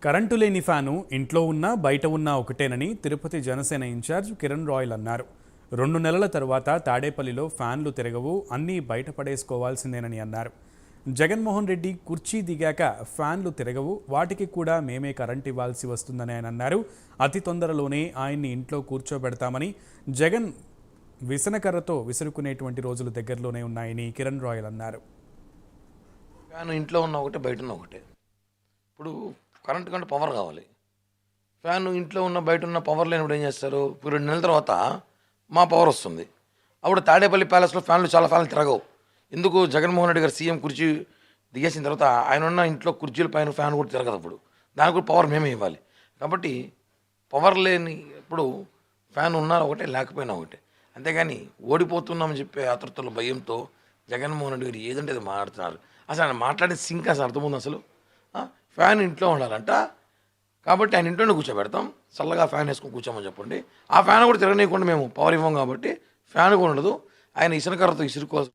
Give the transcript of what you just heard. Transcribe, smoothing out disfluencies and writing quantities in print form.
Current లేని fan ఇంట్లో ఉన్నా బయట ఉన్నా ఒకటేనని తిరుపతి జనసేన ఇన్ఛార్జ్ కిరణ్ రాయల్ అన్నారు. 2 నెలల తర్వాత తాడేపల్లిలో ఫ్యాన్లు తిరగవు, అన్నీ బయట పడేసుకోవాల్సిందేనని అన్నారు. జగన్మోహన్ రెడ్డి కుర్చీ దిగాక ఫ్యాన్లు తిరగవు, వాటికి కూడా మేమే కరెంట్ ఇవ్వాల్సి వస్తుందని ఆయన అన్నారు. అతి తొందరలోనే ఆయన్ని ఇంట్లో కూర్చోబెడతామని, జగన్ విసనకర్రతో విసురుకునేటువంటి రోజులు దగ్గరలోనే ఉన్నాయని కిరణ్ రాయల్ అన్నారు. ఫ్యాన్ ఇంట్లో ఉన్న ఒకటే, బయట ఉన్న ఒకటే. ఇప్పుడు కరెంట్ కంటే పవర్ కావాలి. ఫ్యాన్ ఇంట్లో ఉన్న బయట ఉన్న పవర్ లేనప్పుడు ఏం చేస్తారు? ఇప్పుడు 2 నెలల తర్వాత మా పవర్ వస్తుంది. అప్పుడు తాడేపల్లి ప్యాలెస్లో చాలా ఫ్యాన్లు తిరగవు. ఎందుకు? జగన్మోహన్ రెడ్డి గారు సీఎం కుర్చీ దిగేసిన తర్వాత ఆయన ఉన్న ఇంట్లో కుర్చీల పైన ఫ్యాన్ కూడా తిరగదు. అప్పుడు దానికి కూడా పవర్ మేమే ఇవ్వాలి. కాబట్టి పవర్ లేని ఇప్పుడు ఫ్యాన్ ఉన్నా ఒకటే, లేకపోయినా ఒకటే. అంతేగాని ఓడిపోతున్నామని చెప్పే ఆతృతలో, భయంతో జగన్మోహన్ రెడ్డి గారు ఏదంటే అది మాట్లాడుతున్నారు. అసలు ఆయన మాట్లాడే సింక్ అసలు అర్థముంది అసలు? ఫ్యాన్ ఇంట్లో ఉండాలంట, కాబట్టి ఆయన ఇంట్లోనే కూర్చోబెడతాం. చల్లగా ఫ్యాన్ వేసుకొని కూర్చోమని చెప్పండి. ఆ ఫ్యాన్ కూడా తిరగనీయకుండా మేము పవర్ ఇవ్వం, కాబట్టి ఫ్యాన్ కూడా ఉండదు. ఆయన ఇసునకర్రతో ఇసురుకోసం